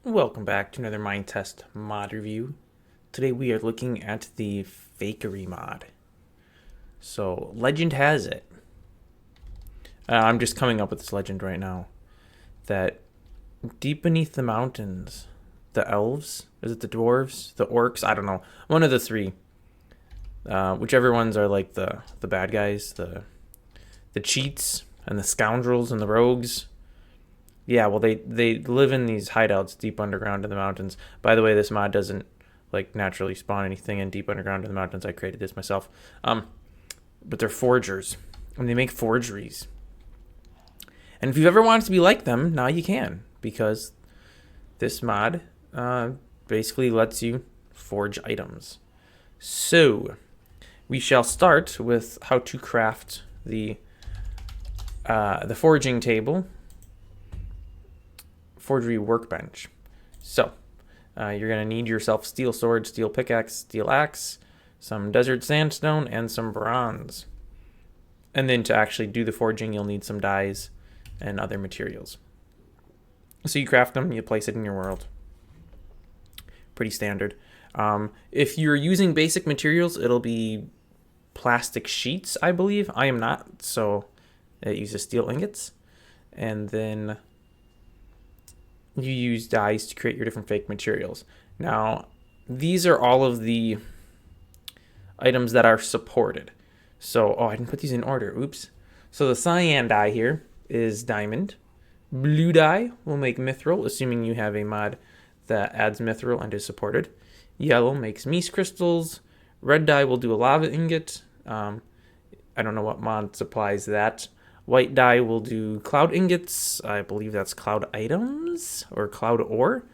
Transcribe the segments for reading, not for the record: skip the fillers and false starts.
Welcome back to another Minetest mod review. Today we are looking at the Fakery mod. So, legend has it. I'm just coming up with this legend right now. That deep beneath the mountains, the elves, is it the dwarves, the orcs? I don't know. One of the three. Whichever ones are like the bad guys, the cheats, and the scoundrels, and the rogues. Yeah, well, they live in these hideouts deep underground in the mountains. By the way, this mod doesn't like naturally spawn anything in deep underground in the mountains. I created this myself. But they're forgers, and they make forgeries. And if you've ever wanted to be like them, now you can, because this mod basically lets you forge items. So we shall start with how to craft the forging table. Forgery workbench. So, you're going to need yourself steel sword, steel pickaxe, steel axe, some desert sandstone, and some bronze. And then to actually do the forging, you'll need some dyes and other materials. So you craft them, you place it in your world. Pretty standard. If you're using basic materials, it'll be plastic sheets, I believe. I am not, so it uses steel ingots. And then you use dyes to create your different fake materials. Now, these are all of the items that are supported. So, I didn't put these in order. Oops. So the cyan dye here is diamond. Blue dye will make mithril, assuming you have a mod that adds mithril and is supported. Yellow makes meese crystals. Red dye will do a lava ingot. I don't know what mod supplies that. White dye will do cloud ingots. I believe that's cloud items or cloud ore.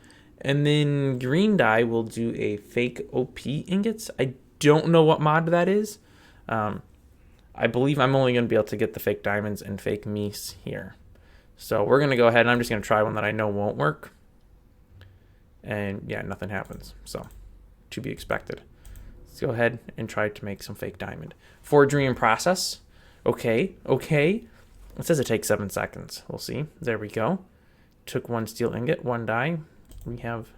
And then green dye will do a fake OP ingots. I don't know what mod that is. I believe I'm only going to be able to get the fake diamonds and fake meese here. So we're going to go ahead and I'm just going to try one that I know won't work. And yeah, nothing happens. So to be expected. Let's go ahead and try to make some fake diamond. Forgery in process. Okay. It says it takes 7 seconds. We'll see. There we go. Took one steel ingot, one dye. We have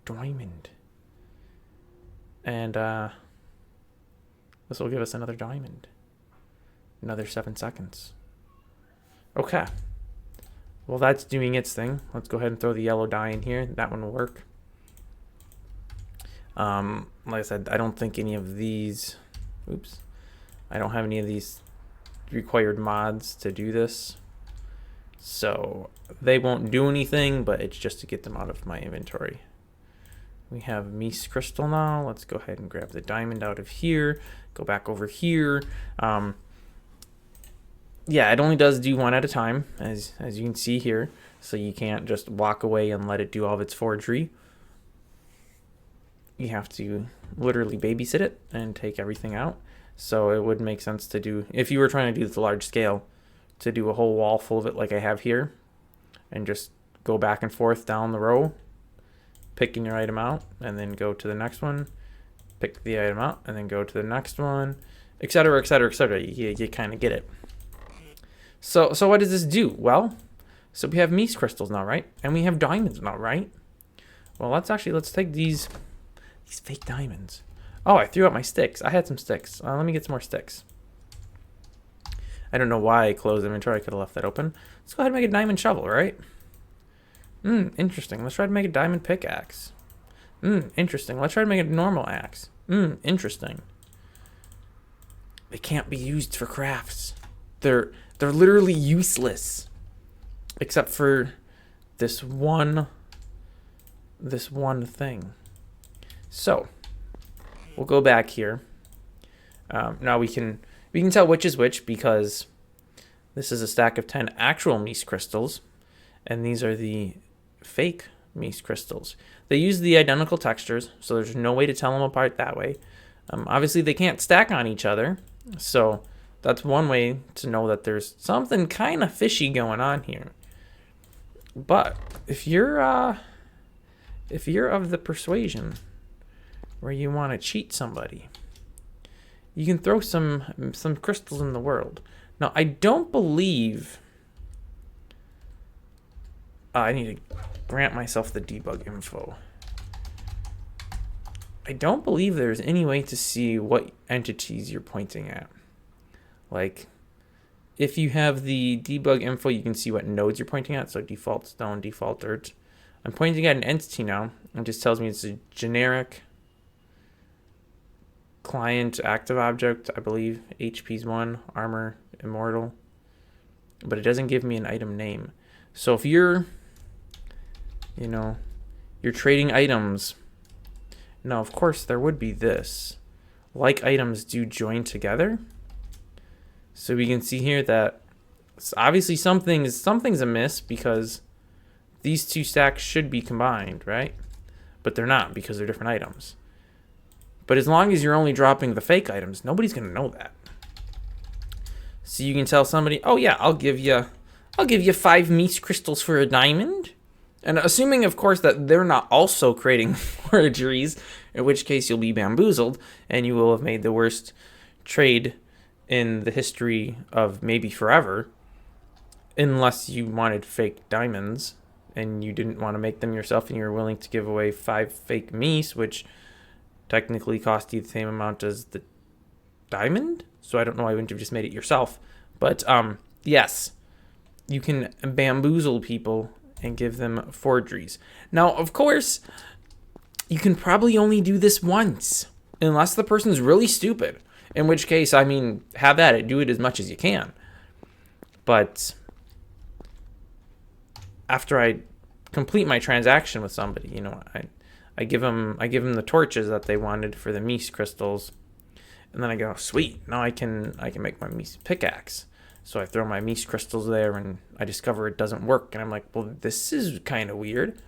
diamond. And this will give us another diamond. Another 7 seconds. Okay. Well, that's doing its thing. Let's go ahead and throw the yellow dye in here. That one will work. Like I said, I don't think any of these... Oops. I don't have any of these required mods to do this, so they won't do anything, but it's just to get them out of my inventory. We have meese crystal now. Let's go ahead and grab the diamond out of here, go back over here. Yeah, it only does do one at a time, as you can see here, so you can't just walk away and let it do all of its forgery. You have to literally babysit it and take everything out. So it would make sense to do, if you were trying to do this large scale, to do a whole wall full of it like I have here, and just go back and forth down the row, picking your item out, and then go to the next one, pick the item out, and then go to the next one, etc., etc., etc. You kind of get it. So what does this do? Well, so we have meese crystals now, right? And we have diamonds now, right? Well, let's take these fake diamonds. Oh, I threw out my sticks. I had some sticks. Let me get some more sticks. I don't know why I closed inventory. I could have left that open. Let's go ahead and make a diamond shovel, right? Interesting. Let's try to make a diamond pickaxe. Interesting. Let's try to make a normal axe. Interesting. They can't be used for crafts. They're literally useless. Except for this one thing. So we'll go back here. Now we can tell which is which because this is a stack of 10 actual meese crystals, and these are the fake meese crystals. They use the identical textures, so there's no way to tell them apart that way. Obviously, they can't stack on each other, so that's one way to know that there's something kind of fishy going on here. But if you're of the persuasion where you want to cheat somebody, you can throw some crystals in the world. Now, I don't believe I need to grant myself the debug info. I don't believe there's any way to see what entities you're pointing at. Like, if you have the debug info, you can see what nodes you're pointing at. So default stone, default dirt. I'm pointing at an entity now. It just tells me it's a generic client active object, I believe. HP's 1, armor, immortal. But it doesn't give me an item name. So if you're, you're trading items. Now, of course, there would be this. Like items do join together. So we can see here that obviously something's amiss because these two stacks should be combined, right? But they're not because they're different items. But as long as you're only dropping the fake items, nobody's gonna know that. So you can tell somebody, oh yeah, I'll give you 5 Mies crystals for a diamond. And assuming, of course, that they're not also creating forgeries, in which case you'll be bamboozled and you will have made the worst trade in the history of maybe forever, unless you wanted fake diamonds and you didn't want to make them yourself and you were willing to give away 5 fake Mies, which technically cost you the same amount as the diamond. So I don't know why you wouldn't have just made it yourself. But yes, you can bamboozle people and give them forgeries. Now, of course, you can probably only do this once, unless the person's really stupid. In which case, I mean, have at it. Do it as much as you can. But after I complete my transaction with somebody, I give them the torches that they wanted for the Mies crystals, and then I go, sweet, now I can make my Mies pickaxe. So I throw my Mies crystals there, and I discover it doesn't work, and I'm like, well, this is kind of weird.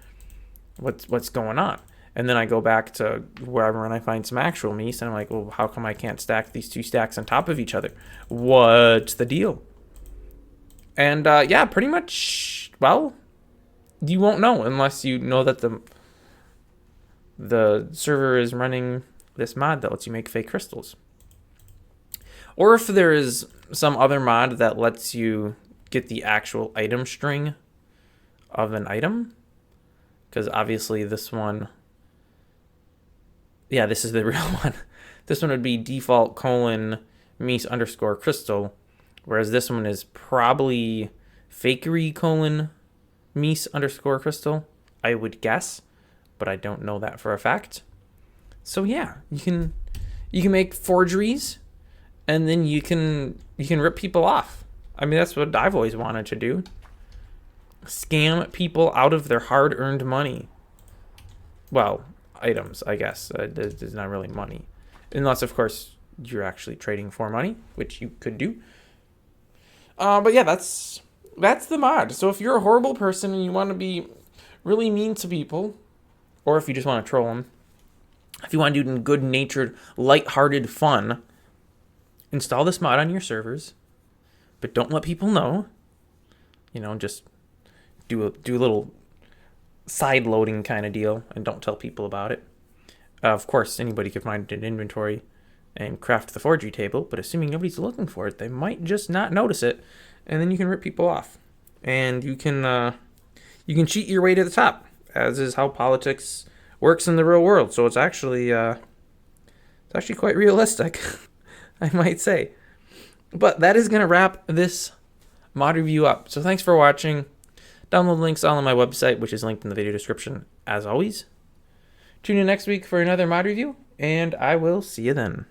What's going on? And then I go back to wherever and I find some actual Mies, and I'm like, well, how come I can't stack these 2 stacks on top of each other? What's the deal? And yeah, pretty much, well, you won't know unless you know that the server is running this mod that lets you make fake crystals. Or if there is some other mod that lets you get the actual item string of an item. Because obviously this one, yeah, this is the real one. This one would be default : Mies _ crystal. Whereas this one is probably Fakery : Mies _ crystal, I would guess. But I don't know that for a fact. So yeah, you can make forgeries, and then you can rip people off. I mean, that's what I've always wanted to do. Scam people out of their hard-earned money. Well, items, I guess. There's not really money. Unless, of course, you're actually trading for money, which you could do. But yeah, that's the mod. So if you're a horrible person and you want to be really mean to people, or if you just want to troll them, if you want to do good-natured, light-hearted fun, install this mod on your servers, but don't let people know. Just do a little side-loading kind of deal, and don't tell people about it. Of course, anybody could find an inventory and craft the forgery table, but assuming nobody's looking for it, they might just not notice it, and then you can rip people off. And you can cheat your way to the top, as is how politics works in the real world. So it's actually quite realistic, I might say. But that is going to wrap this mod review up. So thanks for watching. Download links all on my website, which is linked in the video description, as always. Tune in next week for another mod review, and I will see you then.